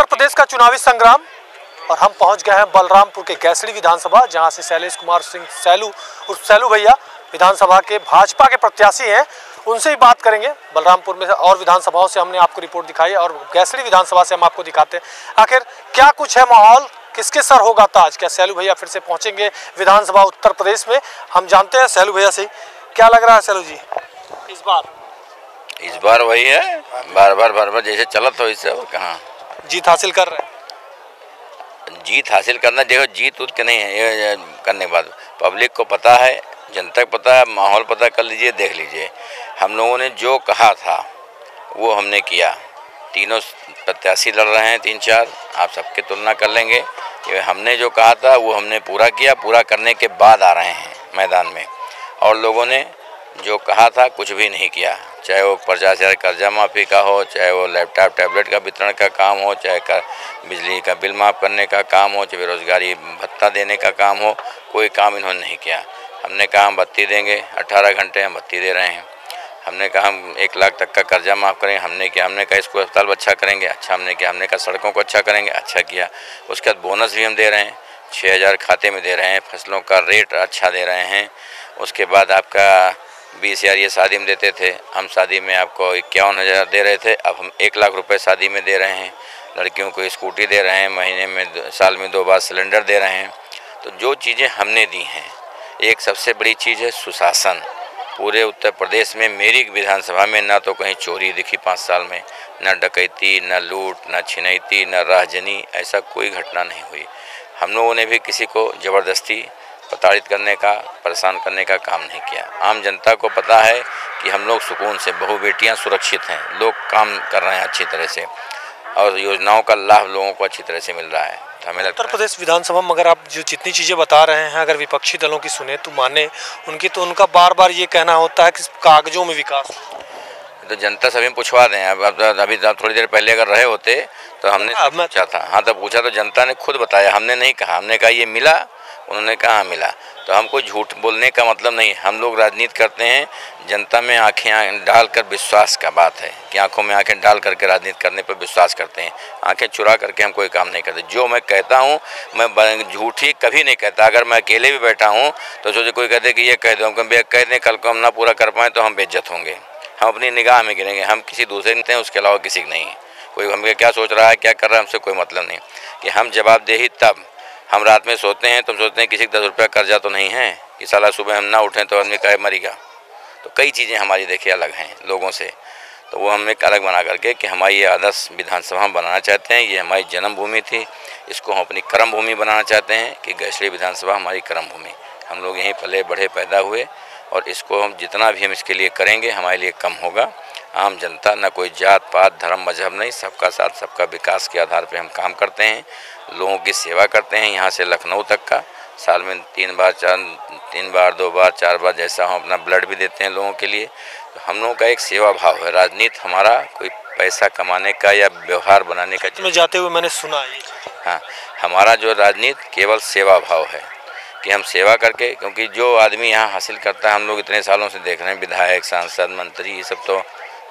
प्रदेश का चुनावी संग्राम और हम पहुंच गए हैं बलरामपुर के गैसड़ी विधानसभा, जहां से शैलेश कुमार सिंह सैलू भैया विधानसभा के भाजपा के प्रत्याशी हैं। उनसे ही बात करेंगे। बलरामपुर में और विधानसभाओं से हमने आपको रिपोर्ट दिखाई है और गैसड़ी विधानसभा से हम आपको दिखाते हैं आखिर क्या कुछ है माहौल, किसके सर होगा ताज। क्या सैलू भैया फिर से पहुंचेंगे विधानसभा उत्तर प्रदेश में? हम जानते हैं सैलू भैया से। क्या लग रहा है सैलू जी इस बार वही है, बार बार जैसे चलत हो इससे कहाँ जीत हासिल कर रहे हैं? जीत हासिल करना, देखो जीत उत के नहीं है ये करने के बाद पब्लिक को पता है, जनता को पता है, माहौल पता कर लीजिए, देख लीजिए। हम लोगों ने जो कहा था वो हमने किया। तीनों प्रत्याशी लड़ रहे हैं, 3-4, आप सबके तुलना कर लेंगे। हमने जो कहा था वो हमने पूरा किया, पूरा करने के बाद आ रहे हैं मैदान में। और लोगों ने जो कहा था कुछ भी नहीं किया, चाहे वो 50,000 कर्जा माफ़ी का हो, चाहे वो लैपटॉप टैबलेट का वितरण का काम हो, चाहे बिजली का बिल माफ़ करने का काम हो, चाहे बेरोजगारी भत्ता देने का काम हो, कोई काम इन्होंने नहीं किया। हमने कहा हम बत्ती देंगे, 18 घंटे हम बत्ती दे रहे हैं। हमने कहा हम 1 लाख तक का कर्जा माफ़ करेंगे, हमने किया। हमने कहा इसको अस्पताल अच्छा करेंगे, अच्छा हमने किया। हमने कहा सड़कों को अच्छा करेंगे, अच्छा किया। उसके बाद बोनस भी हम दे रहे हैं, 6,000 खाते में दे रहे हैं। फसलों का रेट अच्छा दे रहे हैं। उसके बाद आपका 20,000 ये शादी में देते थे, हम शादी में आपको 51,000 दे रहे थे, अब हम 1 लाख रुपए शादी में दे रहे हैं। लड़कियों को स्कूटी दे रहे हैं, महीने में साल में 2 बार सिलेंडर दे रहे हैं। तो जो चीज़ें हमने दी हैं, एक सबसे बड़ी चीज़ है सुशासन। पूरे उत्तर प्रदेश में मेरी विधानसभा में ना तो कहीं चोरी दिखी 5 साल में, न डकैती, न लूट, न छिनैती, न राहजनी, ऐसा कोई घटना नहीं हुई। हम लोगों ने भी किसी को ज़बरदस्ती प्रताड़ित करने का, परेशान करने का काम नहीं किया। आम जनता को पता है कि हम लोग सुकून से, बहू बेटियां सुरक्षित हैं, लोग काम कर रहे हैं अच्छी तरह से और योजनाओं का लाभ लोगों को अच्छी तरह से मिल रहा है। तो हमें उत्तर प्रदेश विधानसभा में अगर आप जो जितनी चीज़ें बता रहे हैं, अगर विपक्षी दलों की सुने तो माने उनकी, तो उनका बार बार ये कहना होता है कि कागजों में विकास। तो जनता सभी पूछवा दें। अब अभी थोड़ी देर पहले अगर रहे होते तो हमने पूछा था। हाँ, तब पूछा तो जनता ने खुद बताया, हमने नहीं कहा। हमने कहा ये मिला, उन्होंने कहा मिला। तो हमको झूठ बोलने का मतलब नहीं। हम लोग राजनीति करते हैं, जनता में आंखें डालकर विश्वास का बात है कि आंखों में आंखें डाल करके राजनीति करने पर विश्वास करते हैं। आंखें चुरा करके हम कोई काम नहीं करते। जो मैं कहता हूँ मैं झूठी कभी नहीं कहता। अगर मैं अकेले भी बैठा हूँ तो सोचे कोई कहते कि ये कह दो, हम कह दें, कल को हम ना पूरा कर पाएँ तो हम बेइज्जत होंगे। हम अपनी निगाह में गिरेंगे, हम किसी दूसरे नहीं हैं, उसके अलावा किसी की नहीं। कोई हमें क्या सोच रहा है, क्या कर रहा है, हमसे कोई मतलब नहीं। कि हम जवाबदेही तब हम रात में सोते हैं, तुम सोचते हैं किसी का 10 रुपया कर्जा तो नहीं है कि साला सुबह हम ना उठें तो आदमी कहे मरीगा। तो कई चीज़ें हमारी देखिए अलग हैं लोगों से। तो वो हम एक अलग बना करके कि हमारी ये आदर्श विधानसभा हम बनाना चाहते हैं। ये हमारी जन्मभूमि थी, इसको हम अपनी कर्म भूमि बनाना चाहते हैं कि गैसड़ी विधानसभा हमारी कर्म भूमि। हम लोग यहीं पले बढ़े पैदा हुए और इसको हम जितना भी हम इसके लिए करेंगे हमारे लिए कम होगा। आम जनता, न कोई जात पात धर्म मजहब नहीं, सबका साथ सबका विकास के आधार पे हम काम करते हैं, लोगों की सेवा करते हैं। यहाँ से लखनऊ तक का साल में 3 बार 2 बार 4 बार जैसा हम अपना ब्लड भी देते हैं लोगों के लिए। तो हम लोगों का एक सेवा भाव है। राजनीति हमारा कोई पैसा कमाने का या व्यवहार बनाने का में जाते हुए मैंने सुना ये। हाँ, हमारा जो राजनीति केवल सेवा भाव है कि हम सेवा करके, क्योंकि जो आदमी यहाँ हासिल करता है, हम लोग इतने सालों से देख रहे हैं, विधायक, सांसद, मंत्री, ये सब, तो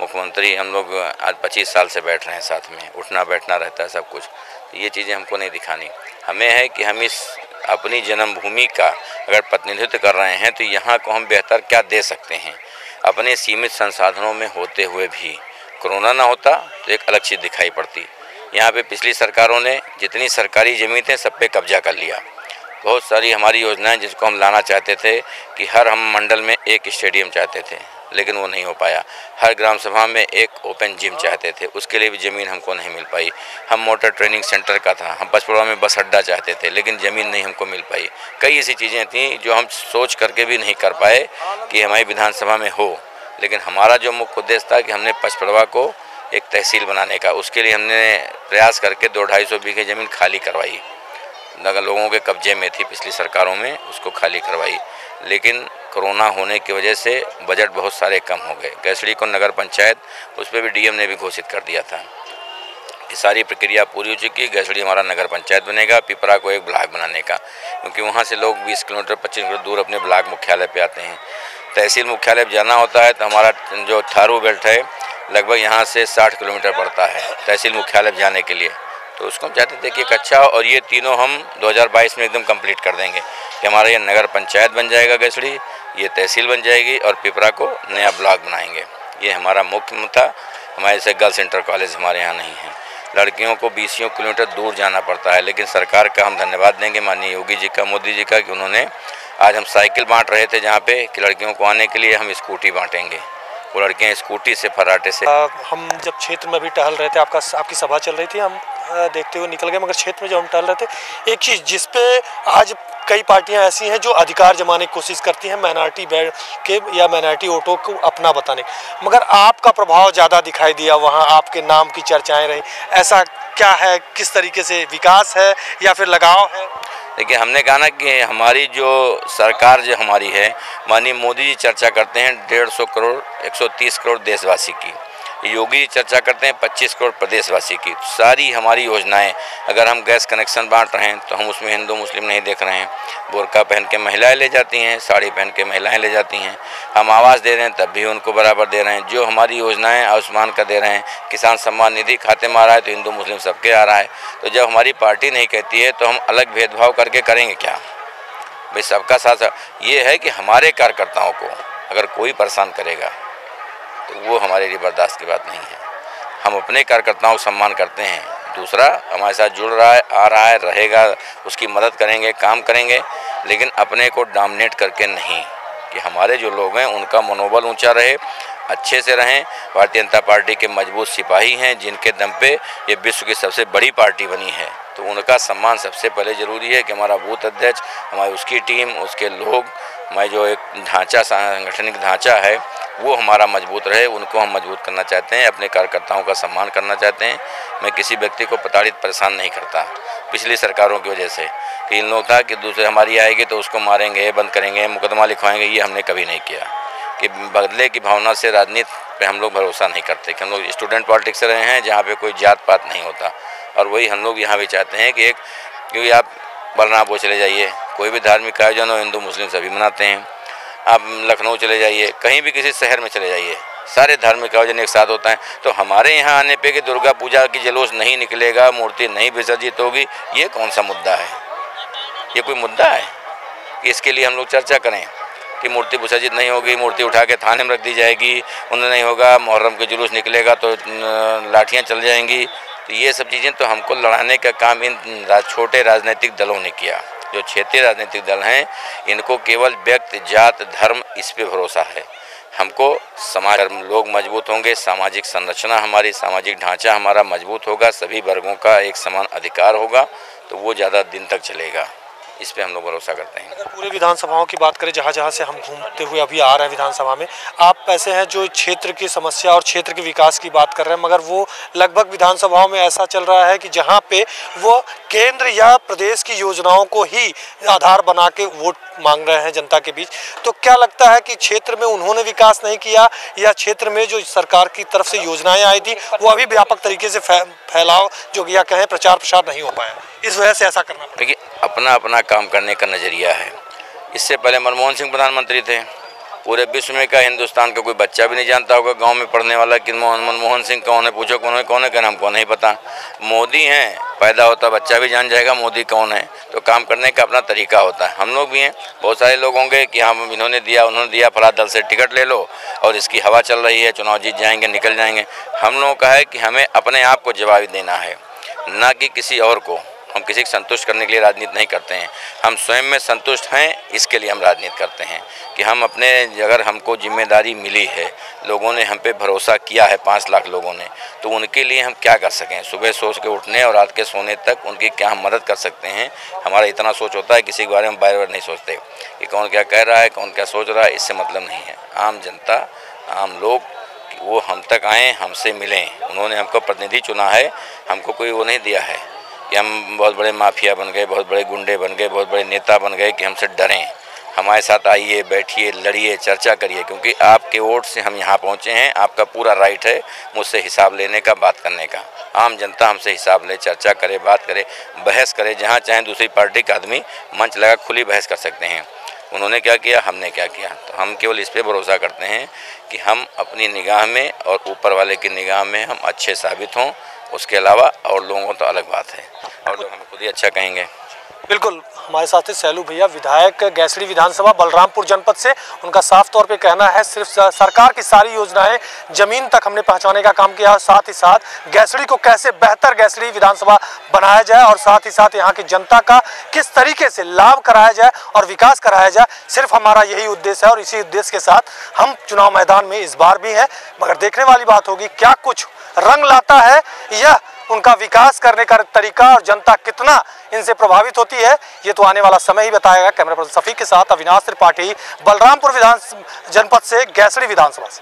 मुख्यमंत्री, हम लोग आज 25 साल से बैठ रहे हैं साथ में, उठना बैठना रहता है सब कुछ। तो ये चीज़ें हमको नहीं दिखानी। हमें है कि हम इस अपनी जन्मभूमि का अगर प्रतिनिधित्व कर रहे हैं तो यहाँ को हम बेहतर क्या दे सकते हैं। अपने सीमित संसाधनों में होते हुए भी कोरोना ना होता तो एक अलग चीज़ दिखाई पड़ती। यहाँ पे पिछली सरकारों ने जितनी सरकारी ज़मीन थे सब पे कब्जा कर लिया। बहुत सारी हमारी योजनाएं जिसको हम लाना चाहते थे कि हर हम मंडल में एक स्टेडियम चाहते थे, लेकिन वो नहीं हो पाया। हर ग्राम सभा में एक ओपन जिम चाहते थे, उसके लिए भी ज़मीन हमको नहीं मिल पाई। हम मोटर ट्रेनिंग सेंटर का था, हम पचपड़वा में बस अड्डा चाहते थे, लेकिन ज़मीन नहीं हमको मिल पाई। कई ऐसी चीज़ें थीं जो हम सोच करके भी नहीं कर पाए कि हमारी विधानसभा में हो। लेकिन हमारा जो मुख्य उद्देश्य था कि हमने पचपड़वा को एक तहसील बनाने का, उसके लिए हमने प्रयास करके 200-250 बीघे ज़मीन खाली करवाई। लोगों के कब्जे में थी पिछली सरकारों में, उसको खाली करवाई। लेकिन कोरोना होने की वजह से बजट बहुत सारे कम हो गए। गैसड़ी को नगर पंचायत, उस पर भी डीएम ने भी घोषित कर दिया था कि सारी प्रक्रिया पूरी हो चुकी है, गैसड़ी हमारा नगर पंचायत बनेगा। पिपरा को एक ब्लॉक बनाने का, क्योंकि वहाँ से लोग 20 किलोमीटर 25 किलोमीटर दूर अपने ब्लॉक मुख्यालय पे आते हैं। तहसील मुख्यालय जाना होता है तो हमारा जो थारू बेल्ट है लगभग यहाँ से 60 किलोमीटर पड़ता है तहसील मुख्यालय जाने के लिए। तो उसको हम चाहते थे कि एक अच्छा, और ये तीनों हम 2022 में एकदम कंप्लीट कर देंगे कि हमारा ये नगर पंचायत बन जाएगा गैसड़ी, ये तहसील बन जाएगी और पिपरा को नया ब्लॉक बनाएंगे। ये हमारा मुख्य मुद्दा। हमारे जैसे गर्ल्स इंटर कॉलेज हमारे यहाँ नहीं है, लड़कियों को 20 किलोमीटर दूर जाना पड़ता है, लेकिन सरकार का हम धन्यवाद देंगे माननीय योगी जी का, मोदी जी का, कि उन्होंने आज हम साइकिल बांट रहे थे जहाँ पे कि लड़कियों को आने के लिए हम स्कूटी बांटेंगे, वो लड़कियाँ स्कूटी से फर्राटे से। हम जब क्षेत्र में भी टहल रहे थे, आपकी सभा चल रही थी, हम देखते हुए निकल गए, मगर क्षेत्र में जब हम टहल रहे थे, एक चीज़ जिस पे आज कई पार्टियां ऐसी हैं जो अधिकार जमाने की कोशिश करती हैं माइनॉरिटी के या माइनॉरिटी वोटों को अपना बताने, मगर आपका प्रभाव ज़्यादा दिखाई दिया वहाँ, आपके नाम की चर्चाएं रही। ऐसा क्या है, किस तरीके से विकास है या फिर लगाव है? देखिए, हमने कहा ना कि हमारी जो सरकार जो हमारी है, माननीय मोदी जी चर्चा करते हैं 150 करोड़ 130 करोड़ देशवासी की, योगी जी चर्चा करते हैं 25 करोड़ प्रदेशवासी की। सारी हमारी योजनाएं, अगर हम गैस कनेक्शन बांट रहे हैं तो हम उसमें हिंदू मुस्लिम नहीं देख रहे हैं, बुर्का पहन के महिलाएं ले जाती हैं, साड़ी पहन के महिलाएं ले जाती हैं। हम आवास दे रहे हैं तब भी उनको बराबर दे रहे हैं। जो हमारी योजनाएं आयुष्मान का दे रहे हैं, किसान सम्मान निधि खाते में आ रहा है तो हिंदू मुस्लिम सबके आ रहा है। तो जब हमारी पार्टी नहीं कहती है तो हम अलग भेदभाव करके करेंगे क्या भाई? सबका साथ। ये है कि हमारे कार्यकर्ताओं को अगर कोई परेशान करेगा तो वो हमारे लिए बर्दाश्त की बात नहीं है। हम अपने कार्यकर्ताओं को सम्मान करते हैं, दूसरा हमारे साथ जुड़ रहा है, आ रहा है, रहेगा, उसकी मदद करेंगे, काम करेंगे, लेकिन अपने को डोमिनेट करके नहीं, कि हमारे जो लोग हैं उनका मनोबल ऊंचा रहे, अच्छे से रहें। भारतीय जनता पार्टी के मजबूत सिपाही हैं जिनके दम पे ये विश्व की सबसे बड़ी पार्टी बनी है, तो उनका सम्मान सबसे पहले ज़रूरी है कि हमारा बूथ अध्यक्ष, हमारी उसकी टीम, उसके लोग, हमारे जो एक ढांचा, सांगठनिक ढांचा है वो हमारा मजबूत रहे, उनको हम मजबूत करना चाहते हैं, अपने कार्यकर्ताओं का सम्मान करना चाहते हैं। मैं किसी व्यक्ति को प्रताड़ित परेशान नहीं करता। पिछली सरकारों की वजह से कि इन लोग था कि दूसरे हमारी आएगी तो उसको मारेंगे, बंद करेंगे, मुकदमा लिखवाएंगे, ये हमने कभी नहीं किया। कि बदले की भावना से राजनीति पे हम लोग भरोसा नहीं करते, कि हम लोग स्टूडेंट पॉलिटिक्स से रहे हैं जहाँ पे कोई जात पात नहीं होता, और वही हम लोग यहाँ भी चाहते हैं कि क्योंकि आप बलरामपुर चले जाइए, कोई भी धार्मिक आयोजन हो, हिंदू मुस्लिम सभी मनाते हैं। आप लखनऊ चले जाइए, कहीं भी किसी शहर में चले जाइए, सारे धार्मिक आयोजन एक साथ होता है। तो हमारे यहाँ आने पे कि दुर्गा पूजा की जुलूस नहीं निकलेगा, मूर्ति नहीं विसर्जित होगी, ये कौन सा मुद्दा है? ये कोई मुद्दा है कि इसके लिए हम लोग चर्चा करें कि मूर्ति विसर्जित नहीं होगी, मूर्ति उठा के थाने में रख दी जाएगी, उन्हें नहीं होगा, मुहर्रम के जुलूस निकलेगा तो लाठियाँ चल जाएंगी। तो ये सब चीज़ें तो हमको लड़ाने का काम इन छोटे राजनीतिक दलों ने किया। जो क्षेत्रीय राजनीतिक दल हैं इनको केवल व्यक्ति, जात, धर्म, इस पे भरोसा है। हमको समाज लोग मजबूत होंगे, सामाजिक संरचना हमारी, सामाजिक ढांचा हमारा मजबूत होगा, सभी वर्गों का एक समान अधिकार होगा, तो वो ज़्यादा दिन तक चलेगा। इस पे हम लोग भरोसा करते हैं। अगर पूरे विधानसभाओं की बात करें, जहाँ जहाँ से हम घूमते हुए अभी आ रहे हैं विधानसभा में, आप ऐसे हैं जो क्षेत्र की समस्या और क्षेत्र के विकास की बात कर रहे हैं, मगर वो लगभग विधानसभाओं में ऐसा चल रहा है कि जहाँ पे वो केंद्र या प्रदेश की योजनाओं को ही आधार बना के वोट मांग रहे हैं जनता के बीच। तो क्या लगता है कि क्षेत्र में उन्होंने विकास नहीं किया, या क्षेत्र में जो सरकार की तरफ से योजनाएं आई थी वो अभी व्यापक तरीके से फैलाव जो या कहें प्रचार प्रसार नहीं हो पाया, इस वजह से ऐसा करना पड़ा? देखिए, अपना अपना काम करने का नज़रिया है। इससे पहले मनमोहन सिंह प्रधानमंत्री थे, पूरे विश्व में का हिंदुस्तान का कोई बच्चा भी नहीं जानता होगा गांव में पढ़ने वाला कि मनमोहन सिंह कौन है। पूछो कौन है, कहना हमको नहीं पता। मोदी हैं, पैदा होता बच्चा भी जान जाएगा मोदी कौन है। तो काम करने का अपना तरीका होता है। हम लोग भी हैं, बहुत सारे लोग होंगे कि हम इन्होंने दिया, उन्होंने दिया, फला दल से टिकट ले लो और इसकी हवा चल रही है, चुनाव जीत जाएंगे, निकल जाएंगे। हम लोगों का है कि हमें अपने आप को जवाब देना है, ना कि किसी और को। हम किसी को संतुष्ट करने के लिए राजनीति नहीं करते हैं, हम स्वयं में संतुष्ट हैं, इसके लिए हम राजनीति करते हैं कि हम अपने, अगर हमको जिम्मेदारी मिली है, लोगों ने हम पे भरोसा किया है, 5 लाख लोगों ने, तो उनके लिए हम क्या कर सकें। सुबह सोच के उठने और रात के सोने तक उनकी क्या हम मदद कर सकते हैं, हमारा इतना सोच होता है। किसी के बारे में बार बार नहीं सोचते कि कौन क्या कह रहा है, कौन क्या सोच रहा है, इससे मतलब नहीं है। आम जनता, आम लोग वो हम तक आएँ, हमसे मिलें। उन्होंने हमको प्रतिनिधि चुना है, हमको कोई वो नहीं दिया है कि हम बहुत बड़े माफिया बन गए, बहुत बड़े गुंडे बन गए, बहुत बड़े नेता बन गए कि हमसे डरें। हमारे साथ आइए, बैठिए, लड़िए, चर्चा करिए, क्योंकि आपके वोट से हम यहाँ पहुँचे हैं। आपका पूरा राइट है मुझसे हिसाब लेने का, बात करने का। आम जनता हमसे हिसाब ले, चर्चा करे, बात करे, बहस करे। जहाँ चाहें दूसरी पार्टी का आदमी मंच लगा खुली बहस कर सकते हैं। उन्होंने क्या किया, हमने क्या किया। तो हम केवल इस पर भरोसा करते हैं कि हम अपनी निगाह में और ऊपर वाले की निगाह में हम अच्छे साबित हों, उसके अलावा और लोगों को तो अलग बात है, और लोग हमें खुद ही अच्छा कहेंगे। बिल्कुल, हमारे साथ है सैलू भैया, विधायक गैसड़ी विधानसभा बलरामपुर जनपद से। उनका साफ तौर पे कहना है सिर्फ सरकार की सारी योजनाएं जमीन तक हमने पहुंचाने का काम किया, और साथ ही साथ गैसड़ी को कैसे बेहतर गैसड़ी विधानसभा बनाया जाए और साथ ही साथ यहाँ की जनता का किस तरीके से लाभ कराया जाए और विकास कराया जाए, सिर्फ हमारा यही उद्देश्य है। और इसी उद्देश्य के साथ हम चुनाव मैदान में इस बार भी हैं। मगर देखने वाली बात होगी क्या कुछ रंग लाता है यह उनका विकास करने का तरीका, और जनता कितना इनसे प्रभावित होती है, ये तो आने वाला समय ही बताएगा। कैमरा पर्सन सफीक के साथ अविनाश त्रिपाठी, बलरामपुर जनपद से, गैसड़ी विधानसभा से।